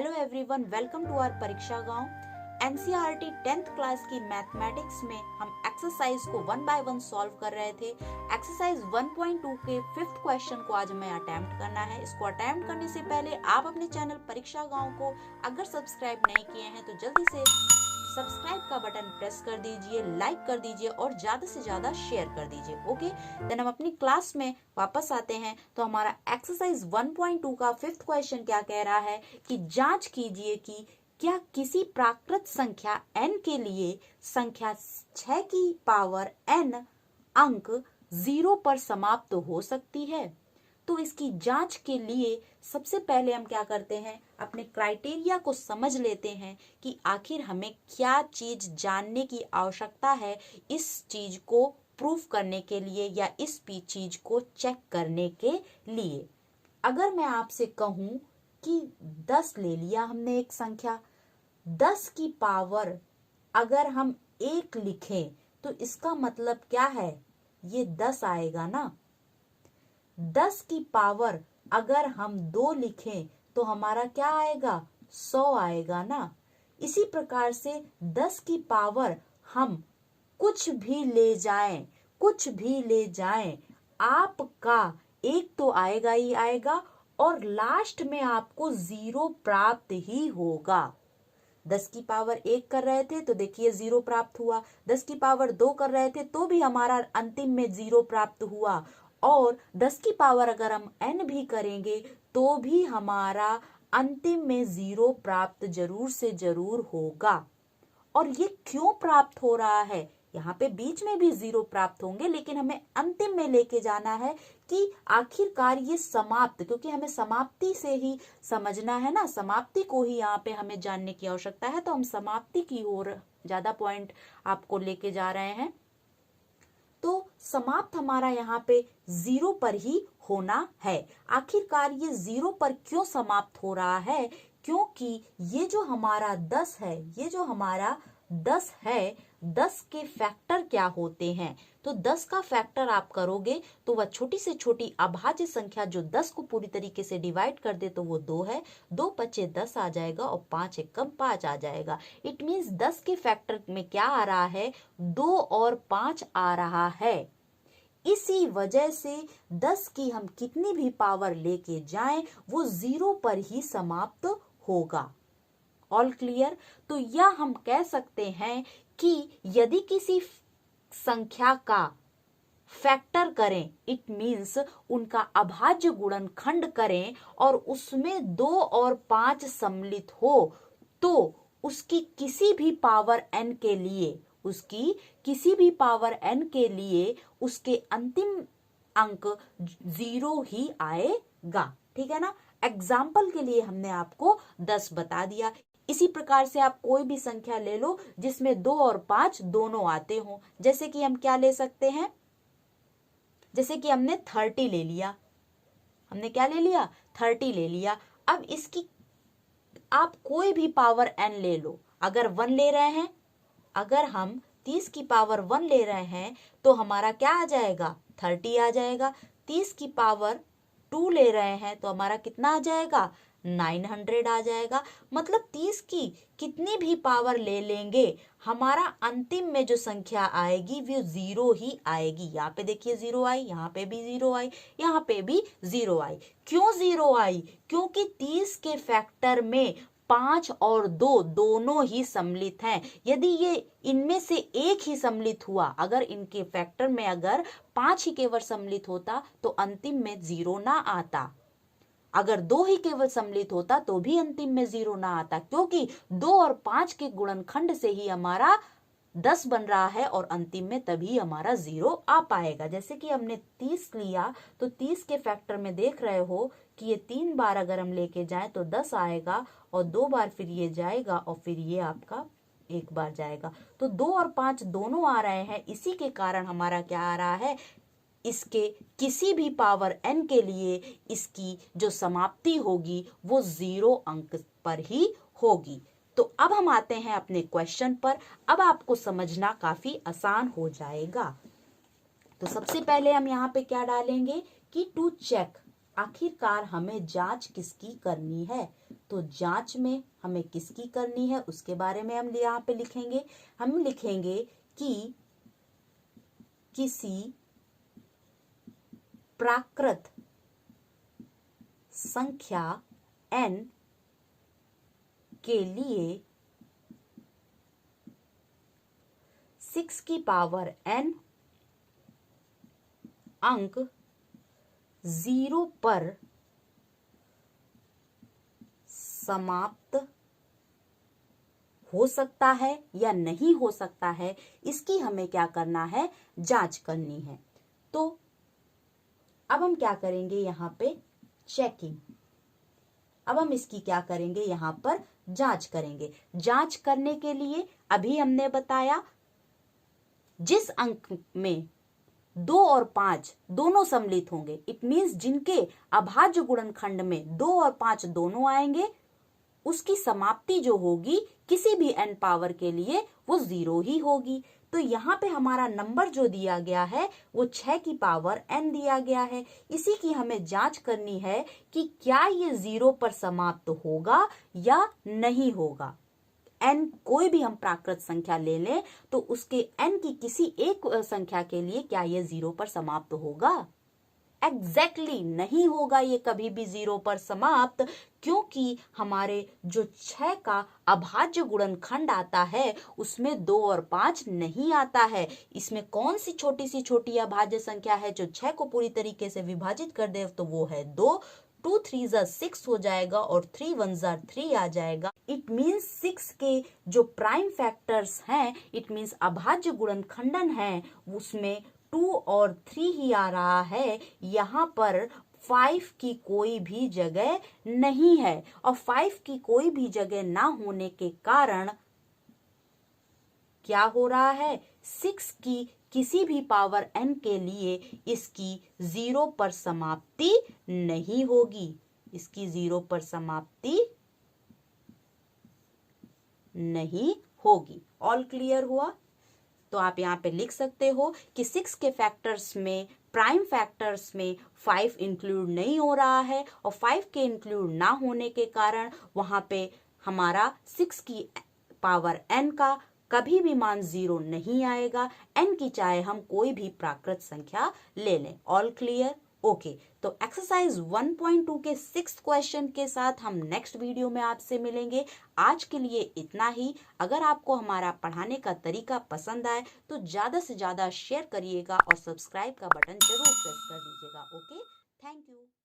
Hello everyone, welcome to our Pariksha Gaon. NCERT 10th class की mathematics में हम एक्सरसाइज को 1 बाय 1 सॉल्व कर रहे थे। एक्सरसाइज 1.2 के 5th क्वेश्चन को आज हमें अटेम्प्ट करना है। इसको अटेम्प्ट करने से पहले आप अपने चैनल परीक्षा गांव को अगर सब्सक्राइब नहीं किए हैं तो जल्दी से सब्सक्राइब का बटन प्रेस कर दीजिए, लाइक कर दीजिए और ज्यादा से ज्यादा शेयर कर दीजिए। ओके, देन हम अपनी क्लास में वापस आते हैं। तो हमारा एक्सरसाइज 1.2 का 5th क्वेश्चन क्या कह रहा है कि जांच कीजिए कि क्या किसी प्राकृत संख्या n के लिए संख्या 6 की पावर n अंक 0 पर समाप्त हो सकती है। तो इसकी जांच के लिए सबसे पहले हम क्या करते हैं, अपने क्राइटेरिया को समझ लेते हैं कि आखिर हमें क्या चीज जानने की आवश्यकता है इस चीज को प्रूफ करने के लिए या इस चीज को चेक करने के लिए। अगर मैं आपसे कहूं कि 10 ले लिया हमने एक संख्या, 10 की पावर अगर हम 1 लिखें तो इसका मतलब क्या है, ये 10 आएगा ना। 10 की पावर अगर हम 2 लिखें तो हमारा क्या आएगा, 100 आएगा ना। इसी प्रकार से 10 की पावर हम कुछ भी ले जाएं, आपका 1 तो आएगा ही आएगा और लास्ट में आपको 0 प्राप्त ही होगा। 10 की पावर 1 कर रहे थे तो देखिए 0 प्राप्त हुआ, 10 की पावर 2 कर रहे थे तो भी हमारा अंतिम में 0 प्राप्त हुआ, और 10 की पावर अगर हम n भी करेंगे तो भी हमारा अंतिम में 0 प्राप्त जरूर से जरूर होगा। और ये क्यों प्राप्त हो रहा है, यहाँ पे बीच में भी 0 प्राप्त होंगे लेकिन हमें अंतिम में लेके जाना है कि आखिरकार ये समाप्त, क्योंकि हमें समाप्ति से ही समझना है ना, समाप्ति को ही यहाँ पे हमें जानने की आवश्यकता है। तो हम समाप्ति की ओर ज्यादा पॉइंट आपको लेके जा रहे हैं। तो समाप्त हमारा यहाँ पे 0 पर ही होना है। आखिरकार ये 0 पर क्यों समाप्त हो रहा है, क्योंकि ये जो हमारा 10 है, 10 के फैक्टर क्या होते हैं। तो 10 का फैक्टर आप करोगे तो वह छोटी से छोटी अभाज्य संख्या जो 10 को पूरी तरीके से डिवाइड कर दे तो वो 2 है, 2 पचे 10 आ जाएगा और 5 एकम 5 आ जाएगा। इट मीन्स 10 के फैक्टर में क्या आ रहा है, 2 और 5 आ रहा है। इसी वजह से 10 की हम कितनी भी पावर लेके जाएं वो 0 पर ही समाप्त होगा। All clear. तो यह हम कह सकते हैं कि यदि किसी संख्या का फैक्टर करें, इट मीन्स उनका अभाज्य गुणनखंड करें और उसमें 2 और 5 सम्मिलित हो तो उसकी किसी भी पावर n के लिए उसके अंतिम अंक 0 ही आएगा। ठीक है ना। एग्जाम्पल के लिए हमने आपको 10 बता दिया। इसी प्रकार से आप कोई भी संख्या ले लो जिसमें 2 और 5 दोनों आते हो। जैसे कि हम क्या ले सकते हैं, जैसे कि हमने 30 ले लिया, हमने क्या ले लिया, 30 ले लिया। अब इसकी आप कोई भी पावर n ले लो। अगर 1 ले रहे हैं, अगर हम 30 की पावर 1 ले रहे हैं तो हमारा क्या आ जाएगा, 30 आ जाएगा। 30 की पावर 2 ले रहे हैं तो हमारा कितना आ जाएगा, 900 आ जाएगा। मतलब 30 की कितनी भी पावर ले लेंगे हमारा अंतिम में जो संख्या आएगी वो 0 ही आएगी। यहाँ पे देखिए 0 आई, यहाँ पे भी 0 आई, यहाँ पे भी 0 आई। क्यों 0 आई, क्योंकि 30 के फैक्टर में 5 और 2 दोनों ही सम्मिलित हैं। यदि ये इनमें से एक ही सम्मिलित हुआ, अगर इनके फैक्टर में अगर 5 ही केवल सम्मिलित होता तो अंतिम में 0 ना आता। अगर 2 ही केवल सम्मिलित होता तो भी अंतिम में 0 ना आता, क्योंकि 2 और 5 के गुणनखंड से ही हमारा 10 बन रहा है और अंतिम में तभी हमारा 0 आ पाएगा। जैसे कि हमने 30 लिया तो 30 के फैक्टर में देख रहे हो कि ये 3 बार अगर हम लेके जाएं तो 10 आएगा और 2 बार फिर ये जाएगा और फिर ये आपका 1 बार जाएगा। तो 2 और 5 दोनों आ रहे हैं, इसी के कारण हमारा क्या आ रहा है, इसके किसी भी पावर n के लिए इसकी जो समाप्ति होगी वो 0 अंक पर ही होगी। तो अब हम आते हैं अपने क्वेश्चन पर। अब आपको समझना काफी आसान हो जाएगा। तो सबसे पहले हम यहाँ पे क्या डालेंगे कि टू चेक, आखिरकार हमें जांच किसकी करनी है। तो जांच में हमें किसकी करनी है उसके बारे में हम यहाँ पे लिखेंगे। हम लिखेंगे कि किसी प्राकृत संख्या n के लिए 6 की पावर n अंक 0 पर समाप्त हो सकता है या नहीं हो सकता है, इसकी हमें क्या करना है, जांच करनी है। तो अब हम क्या करेंगे, यहाँ पे चेकिंग। अब हम इसकी क्या करेंगे, यहाँ पर जांच करेंगे। जांच करने के लिए अभी हमने बताया जिस अंक में 2 और 5 दोनों सम्मिलित होंगे, इट मीन्स जिनके अभाज्य गुणनखंड में 2 और 5 दोनों आएंगे, उसकी समाप्ति जो होगी किसी भी n पावर के लिए वो 0 ही होगी। तो यहाँ पे हमारा नंबर जो दिया गया है वो 6 की पावर n दिया गया है। इसी की हमें जांच करनी है कि क्या ये 0 पर समाप्त होगा या नहीं होगा। n कोई भी हम प्राकृत संख्या ले लें तो उसके n की किसी एक संख्या के लिए क्या ये 0 पर समाप्त होगा? एग्जैक्टली नहीं होगा ये कभी भी 0 पर समाप्त, क्योंकि हमारे जो 6 का अभाज्य गुणनखंड आता है उसमें 2 और 5 नहीं आता है। इसमें कौन सी छोटी अभाज्य संख्या है जो 6 को पूरी तरीके से विभाजित कर दे, तो वो है 2। 2 3 6 हो जाएगा और 3 1 3 आ जाएगा। इट मीन्स 6 के जो प्राइम फैक्टर्स हैं, इट मीन्स अभाज्य गुणनखंडन है, उसमें 2 और 3 ही आ रहा है। यहाँ पर 5 की कोई भी जगह नहीं है और 5 की कोई भी जगह ना होने के कारण क्या हो रहा है, 6 की किसी भी पावर n के लिए इसकी 0 पर समाप्ति नहीं होगी। इसकी 0 पर समाप्ति नहीं होगी। ऑल क्लियर हुआ? तो आप यहाँ पे लिख सकते हो कि 6 के फैक्टर्स में, प्राइम फैक्टर्स में 5 इंक्लूड नहीं हो रहा है और 5 के इंक्लूड ना होने के कारण वहां पे हमारा 6 की पावर n का कभी भी मान 0 नहीं आएगा, n की चाहे हम कोई भी प्राकृत संख्या ले लें। All clear? ओके, तो एक्सरसाइज 1.2 के 6th क्वेश्चन के साथ हम नेक्स्ट वीडियो में आपसे मिलेंगे। आज के लिए इतना ही। अगर आपको हमारा पढ़ाने का तरीका पसंद आए तो ज्यादा से ज्यादा शेयर करिएगा और सब्सक्राइब का बटन जरूर प्रेस कर दीजिएगा। Okay, thank you.